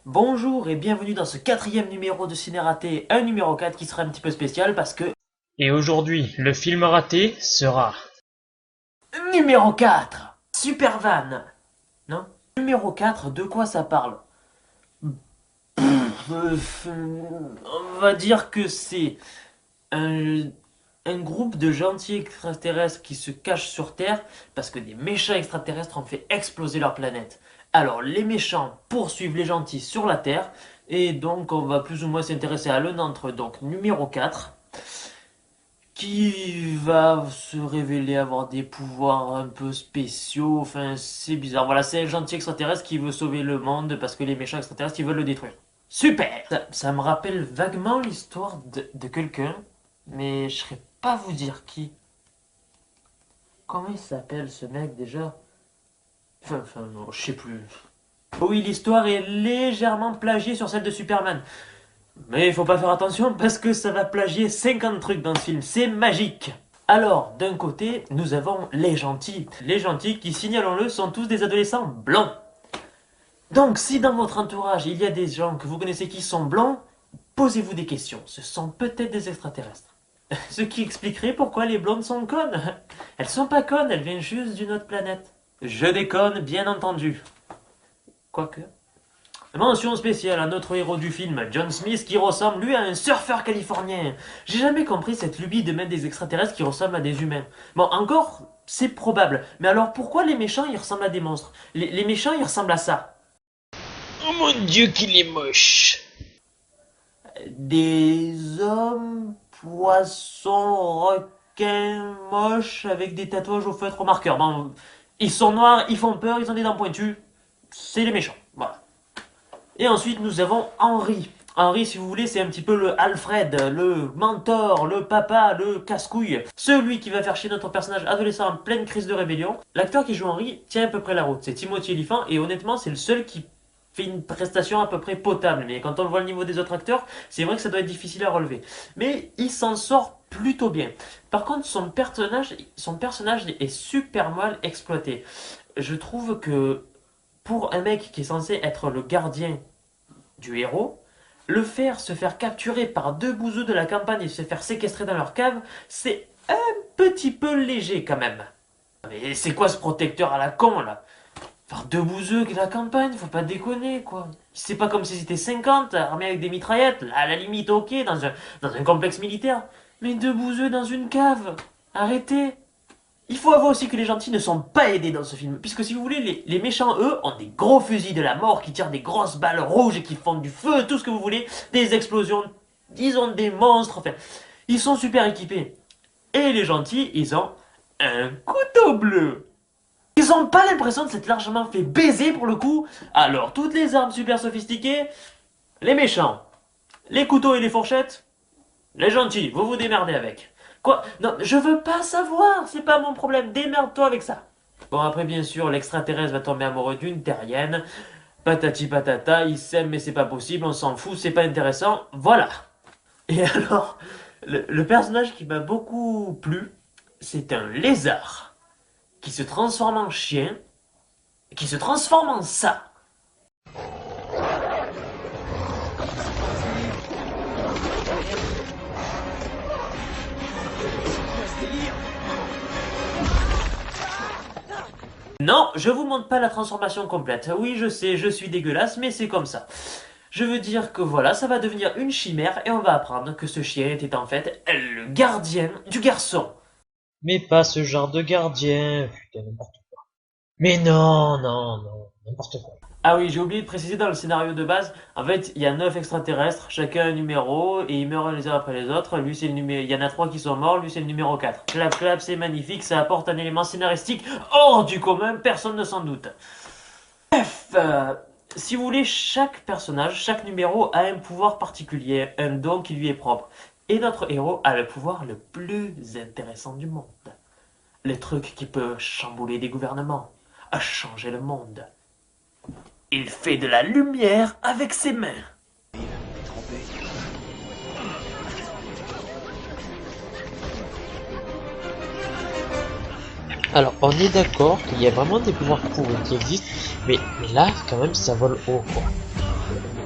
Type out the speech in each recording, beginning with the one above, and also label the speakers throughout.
Speaker 1: Bonjour et bienvenue dans ce quatrième numéro de Ciné Raté, un numéro 4 qui sera un petit peu spécial parce que...
Speaker 2: Et aujourd'hui, le film raté sera...
Speaker 1: Numéro 4 Supervan. Non? Numéro 4, de quoi ça parle? On va dire que c'est un, un groupe de gentils extraterrestres qui se cachent sur Terre parce que des méchants extraterrestres ont fait exploser leur planète. Alors les méchants poursuivent les gentils sur la Terre et donc on va plus ou moins s'intéresser à l'un d'entre eux, donc numéro 4 qui va se révéler avoir des pouvoirs un peu spéciaux, enfin c'est bizarre. Voilà, c'est un gentil extraterrestre qui veut sauver le monde parce que les méchants extraterrestres ils veulent le détruire. Super! Ça me rappelle vaguement l'histoire de quelqu'un, mais je saurais pas vous dire qui. Comment il s'appelle ce mec déjà? Enfin non, je sais plus. Oui, l'histoire est légèrement plagiée sur celle de Superman. Mais il faut pas faire attention parce que ça va plagier 50 trucs dans ce film, c'est magique. Alors, d'un côté, nous avons les gentils. Les gentils qui, signalons-le, sont tous des adolescents blancs. Donc, si dans votre entourage, il y a des gens que vous connaissez qui sont blancs, posez-vous des questions. Ce sont peut-être des extraterrestres. Ce qui expliquerait pourquoi les blondes sont connes. Elles sont pas connes, elles viennent juste d'une autre planète. Je déconne, bien entendu. Quoique... Mention spéciale à notre héros du film, John Smith, qui ressemble lui à un surfeur californien. J'ai jamais compris cette lubie de mettre des extraterrestres qui ressemblent à des humains. Bon, encore, c'est probable. Mais alors pourquoi les méchants ils ressemblent à des monstres? Les méchants ils ressemblent à ça.
Speaker 2: Oh mon Dieu qu'il est moche!
Speaker 1: Des hommes, poissons, requins, moches, avec des tatouages au feutre au marqueur. Bon, ils sont noirs, ils font peur, ils ont des dents pointues. C'est les méchants, voilà. Et ensuite, nous avons Henry. Henry, si vous voulez, c'est un petit peu le Alfred, le mentor, le papa, le casse-couille. Celui qui va faire chier notre personnage adolescent en pleine crise de rébellion. L'acteur qui joue Henry tient à peu près la route. C'est Timothy Olyphant et honnêtement, c'est le seul qui fait une prestation à peu près potable. Mais quand on voit le niveau des autres acteurs, c'est vrai que ça doit être difficile à relever. Mais il s'en sort plutôt bien. Par contre, son personnage est super mal exploité. Je trouve que pour un mec qui est censé être le gardien du héros, le faire se faire capturer par deux bouseux de la campagne et se faire séquestrer dans leur cave, c'est un petit peu léger quand même. Mais c'est quoi ce protecteur à la con là? Faire deux bouseux de la campagne, faut pas déconner quoi. C'est pas comme si c'était 50 armés avec des mitraillettes, là à la limite ok, dans un complexe militaire. Mais deux bouseux dans une cave, arrêtez. Il faut avouer aussi que les gentils ne sont pas aidés dans ce film, puisque si vous voulez, les méchants, eux, ont des gros fusils de la mort qui tirent des grosses balles rouges et qui font du feu, tout ce que vous voulez, des explosions, ils ont des monstres, enfin, ils sont super équipés. Et les gentils, ils ont un couteau bleu. Ils ont pas l'impression de s'être largement fait baiser pour le coup. Alors, toutes les armes super sophistiquées, les méchants, les couteaux et les fourchettes, les gentils, vous vous démerdez avec. Quoi? Non, je veux pas savoir, c'est pas mon problème, démerde-toi avec ça. Bon, après, bien sûr, l'extraterrestre va tomber amoureux d'une terrienne. Patati patata, ils s'aiment, mais c'est pas possible, on s'en fout, c'est pas intéressant. Voilà. Et alors, le personnage qui m'a beaucoup plu, c'est un lézard qui se transforme en chien, qui se transforme en ça. Non, je vous montre pas la transformation complète. Oui, je sais, je suis dégueulasse, mais c'est comme ça. Je veux dire que voilà, ça va devenir une chimère et on va apprendre que ce chien était en fait le gardien du garçon.
Speaker 2: Mais pas ce genre de gardien, putain, n'importe quoi. Mais non, non, non, n'importe quoi.
Speaker 1: Ah oui, j'ai oublié de préciser dans le scénario de base, en fait, il y a 9 extraterrestres, chacun un numéro, et ils meurent les uns après les autres. Lui, c'est le numéro, il y en a 3 qui sont morts, lui, c'est le numéro 4. Clap, clap, c'est magnifique, ça apporte un élément scénaristique hors du commun, personne ne s'en doute. Bref, si vous voulez, chaque personnage, chaque numéro a un pouvoir particulier, un don qui lui est propre. Et notre héros a le pouvoir le plus intéressant du monde. Le truc qui peut chambouler des gouvernements, a changé le monde. Il fait de la lumière avec ses mains.
Speaker 2: Alors, on est d'accord qu'il y a vraiment des pouvoirs pourris qui existent, mais là, quand même, ça vole haut, quoi.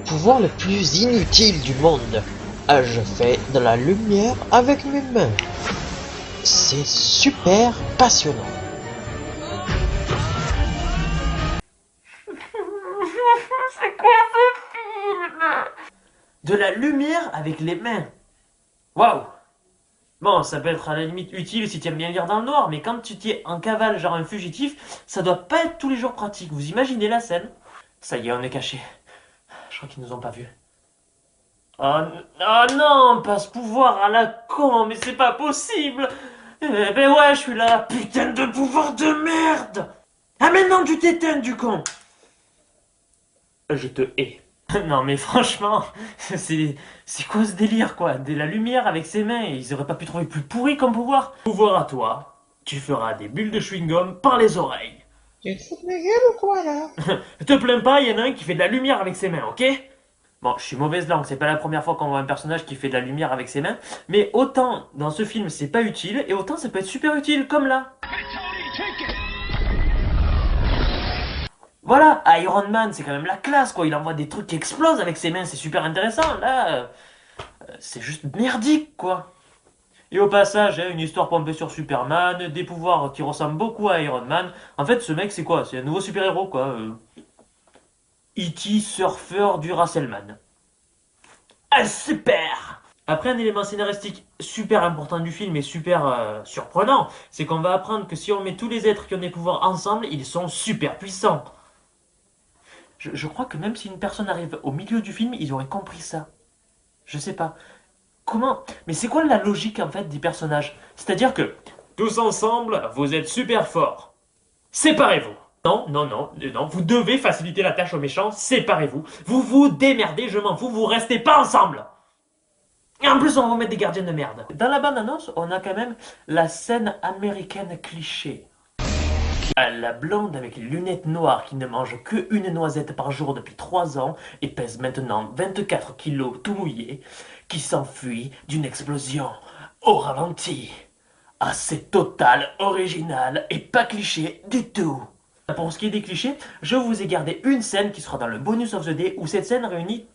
Speaker 2: pouvoir le plus inutile du monde. Je fais de la lumière avec mes mains. C'est super passionnant.
Speaker 1: C'est quoi ce film? De la lumière avec les mains. Waouh! Bon, ça peut être à la limite utile si tu aimes bien lire dans le noir, mais quand tu t'es en cavale, genre un fugitif, ça doit pas être tous les jours pratique. Vous imaginez la scène? Ça y est, on est caché. Je crois qu'ils nous ont pas vus. Oh non, pas ce pouvoir à la con, mais c'est pas possible! Eh ben ouais, je suis là, putain de pouvoir de merde! Ah maintenant tu t'éteins du con! Je te hais. Non mais franchement, c'est quoi ce délire quoi? De la lumière avec ses mains, ils auraient pas pu trouver plus pourri comme pouvoir? Pouvoir à toi, tu feras des bulles de chewing-gum par les oreilles.
Speaker 2: Tu te fous de ma gueule ou quoi là?
Speaker 1: Te plains pas, il y en a un qui fait de la lumière avec ses mains, ok? Bon, je suis mauvaise langue, c'est pas la première fois qu'on voit un personnage qui fait de la lumière avec ses mains, mais autant dans ce film c'est pas utile, et autant ça peut être super utile, comme là. Voilà, Iron Man, c'est quand même la classe, quoi. Il envoie des trucs qui explosent avec ses mains, c'est super intéressant. Là, c'est juste merdique, quoi. Et au passage, une histoire pompée sur Superman, des pouvoirs qui ressemblent beaucoup à Iron Man. En fait, ce mec, c'est quoi? C'est un nouveau super-héros, quoi. E.T. surfeur du Rasselman. Ah, super! Après, un élément scénaristique super important du film et super surprenant, c'est qu'on va apprendre que si on met tous les êtres qui ont des pouvoirs ensemble, ils sont super puissants. Je crois que même si une personne arrive au milieu du film, ils auraient compris ça. Je sais pas. Comment? Mais c'est quoi la logique en fait des personnages? C'est-à-dire que tous ensemble, vous êtes super forts. Séparez-vous. Non, non, non, non, vous devez faciliter la tâche aux méchants, séparez-vous. Vous vous démerdez, je m'en fous, vous restez pas ensemble. Et en plus, on va vous mettre des gardiens de merde. Dans la bande-annonce, on a quand même la scène américaine cliché. La blonde avec les lunettes noires qui ne mange que une noisette par jour depuis 3 ans et pèse maintenant 24 kilos tout mouillé, qui s'enfuit d'une explosion au ralenti. Ah, c'est total, original et pas cliché du tout. Pour ce qui est des clichés, je vous ai gardé une scène qui sera dans le bonus of the day où cette scène réunit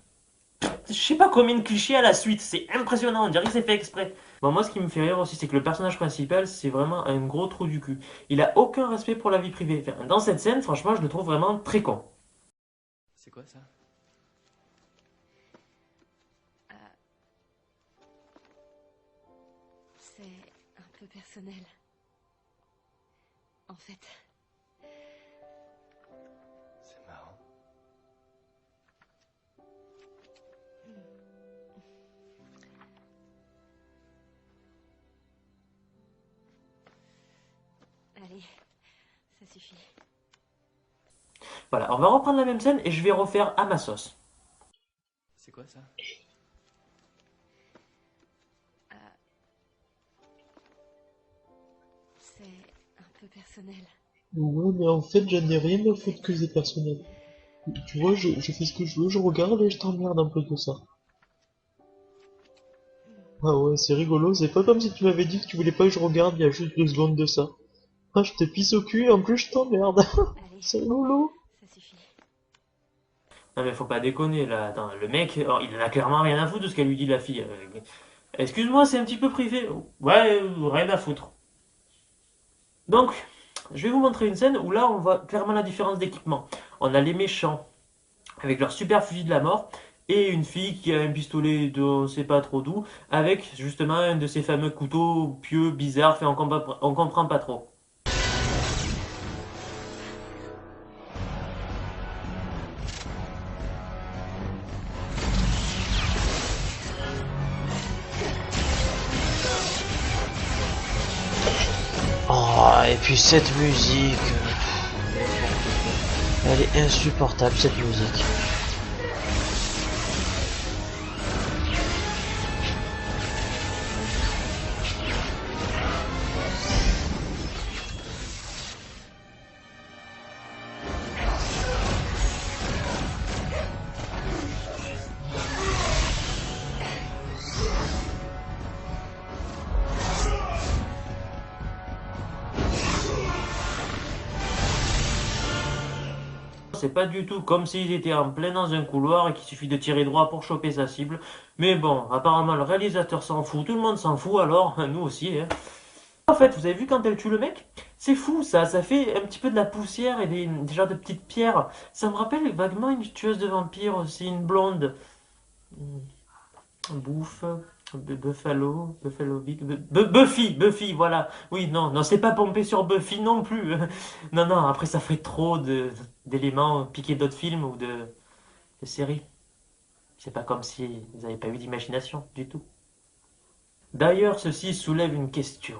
Speaker 1: je sais pas combien de clichés à la suite, c'est impressionnant, on dirait que c'est fait exprès. Bon, moi ce qui me fait rire aussi, c'est que le personnage principal, c'est vraiment un gros trou du cul. Il a aucun respect pour la vie privée. Enfin, dans cette scène, franchement, je le trouve vraiment très con.
Speaker 3: C'est quoi ça?
Speaker 4: C'est un peu personnel. En fait,
Speaker 3: C'est marrant.
Speaker 4: allez, ça suffit.
Speaker 1: Voilà, on va reprendre la même scène et je vais refaire à ma sauce.
Speaker 3: C'est quoi ça?
Speaker 4: C'est un peu personnel.
Speaker 2: Ouais, mais en fait, j'en ai rien à foutre que c'est personnel. Tu vois, je fais ce que je veux, je regarde et je t'emmerde un peu de ça. Ah ouais, c'est rigolo, c'est pas comme si tu m'avais dit que tu voulais pas que je regarde il y a juste 2 secondes de ça. Ah, je te pisse au cul et en plus je t'emmerde.
Speaker 4: Allez,
Speaker 2: C'est loulou.
Speaker 4: ça suffit.
Speaker 1: Non mais faut pas déconner là, attends, le mec, oh, il en a clairement rien à foutre de ce qu'elle lui dit la fille. Excuse-moi, c'est un petit peu privé. Ouais, rien à foutre. Donc, je vais vous montrer une scène où là on voit clairement la différence d'équipement. On a les méchants avec leur super fusil de la mort et une fille qui a un pistolet de on sait pas trop d'où avec justement un de ces fameux couteaux pieux bizarres fait on comprend pas trop.
Speaker 2: Oh, et puis cette musique. Elle est insupportable cette musique.
Speaker 1: c'est pas du tout comme s'ils étaient en plein dans un couloir et qu'il suffit de tirer droit pour choper sa cible. Mais bon, apparemment le réalisateur s'en fout, tout le monde s'en fout alors, nous aussi. Hein. En fait, vous avez vu quand elle tue le mec? C'est fou ça fait un petit peu de la poussière et des genres de petites pierres. Ça me rappelle vaguement une tueuse de vampires aussi, une blonde. Bouffe, Buffalo Bill, Buffy, voilà. Oui, non, c'est pas pompé sur Buffy non plus. Non, après ça ferait trop d'éléments piqués d'autres films ou de séries. C'est pas comme si vous n'avez pas eu d'imagination du tout. D'ailleurs, ceci soulève une question.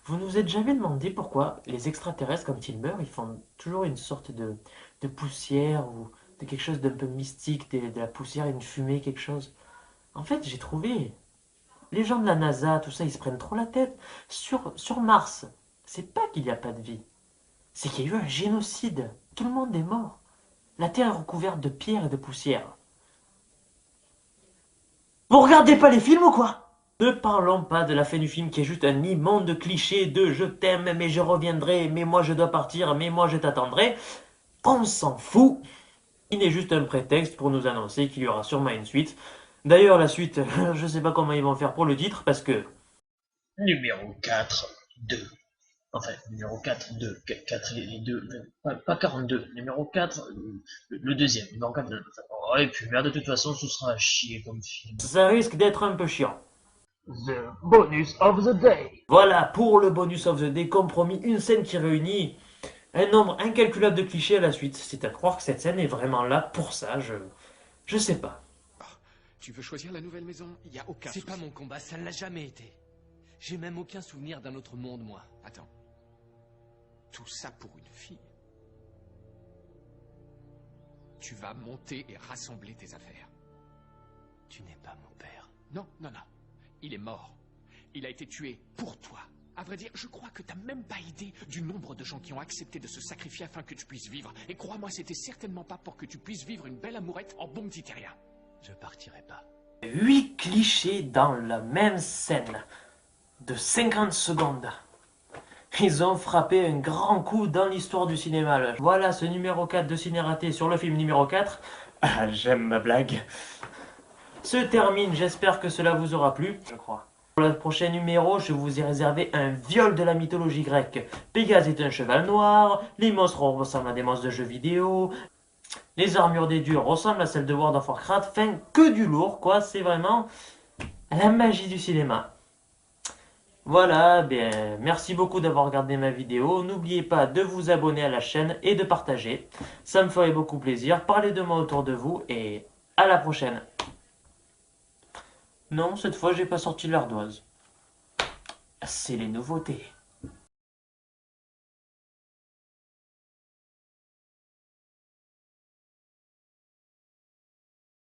Speaker 1: Vous nous êtes jamais demandé pourquoi les extraterrestres, quand ils meurent, ils font toujours une sorte de poussière ou de quelque chose d'un peu mystique, de la poussière, une fumée, quelque chose. En fait, j'ai trouvé, les gens de la NASA, tout ça, ils se prennent trop la tête. Sur Mars, c'est pas qu'il n'y a pas de vie, c'est qu'il y a eu un génocide. Tout le monde est mort. La Terre est recouverte de pierres et de poussière. Vous regardez pas les films ou quoi? Ne parlons pas de la fin du film qui est juste un immonde cliché de je t'aime, mais je reviendrai, mais moi je dois partir, mais moi je t'attendrai. On s'en fout. Il n'est juste un prétexte pour nous annoncer qu'il y aura sûrement une suite. D'ailleurs, la suite, je sais pas comment ils vont faire pour le titre parce que.
Speaker 2: Numéro 4, 2. Enfin, numéro 4, 2. 4 et 2. Pas 42. Numéro 4, le deuxième. Numéro 4, oh, et puis merde, de toute façon, ce sera à chier comme film.
Speaker 1: Ça risque d'être un peu chiant.
Speaker 2: The bonus of the day.
Speaker 1: Voilà, pour le bonus of the day, compromis, une scène qui réunit un nombre incalculable de clichés à la suite. C'est à croire que cette scène est vraiment là pour ça, je sais pas.
Speaker 3: Tu veux choisir la nouvelle maison? Il y a aucun
Speaker 5: C'est
Speaker 3: souci.
Speaker 5: pas mon combat, ça ne l'a jamais été. J'ai même aucun souvenir d'un autre monde, moi.
Speaker 3: Attends. Tout ça pour une fille. Tu vas monter et rassembler tes affaires.
Speaker 5: Tu n'es pas mon père.
Speaker 3: Non. Il est mort. Il a été tué pour toi. À vrai dire, je crois que t'as même pas idée du nombre de gens qui ont accepté de se sacrifier afin que tu puisses vivre. Et crois-moi, c'était certainement pas pour que tu puisses vivre une belle amourette en bon petit terrien.
Speaker 5: Je partirai pas.
Speaker 1: 8 clichés dans la même scène de 50 secondes. Ils ont frappé un grand coup dans l'histoire du cinéma. Voilà ce numéro 4 de Ciné Raté sur le film numéro 4. Ah, j'aime ma blague. Se termine, j'espère que cela vous aura plu, je crois. Pour le prochain numéro, je vous ai réservé un viol de la mythologie grecque. Pégase est un cheval noir, les monstres ressemblent à des monstres de jeux vidéo, les armures des dieux ressemblent à celles de World of Warcraft, enfin que du lourd quoi, c'est vraiment la magie du cinéma. Voilà, bien, merci beaucoup d'avoir regardé ma vidéo, n'oubliez pas de vous abonner à la chaîne et de partager, ça me ferait beaucoup plaisir, parlez de moi autour de vous et à la prochaine. Non, cette fois j'ai pas sorti l'ardoise. C'est les nouveautés.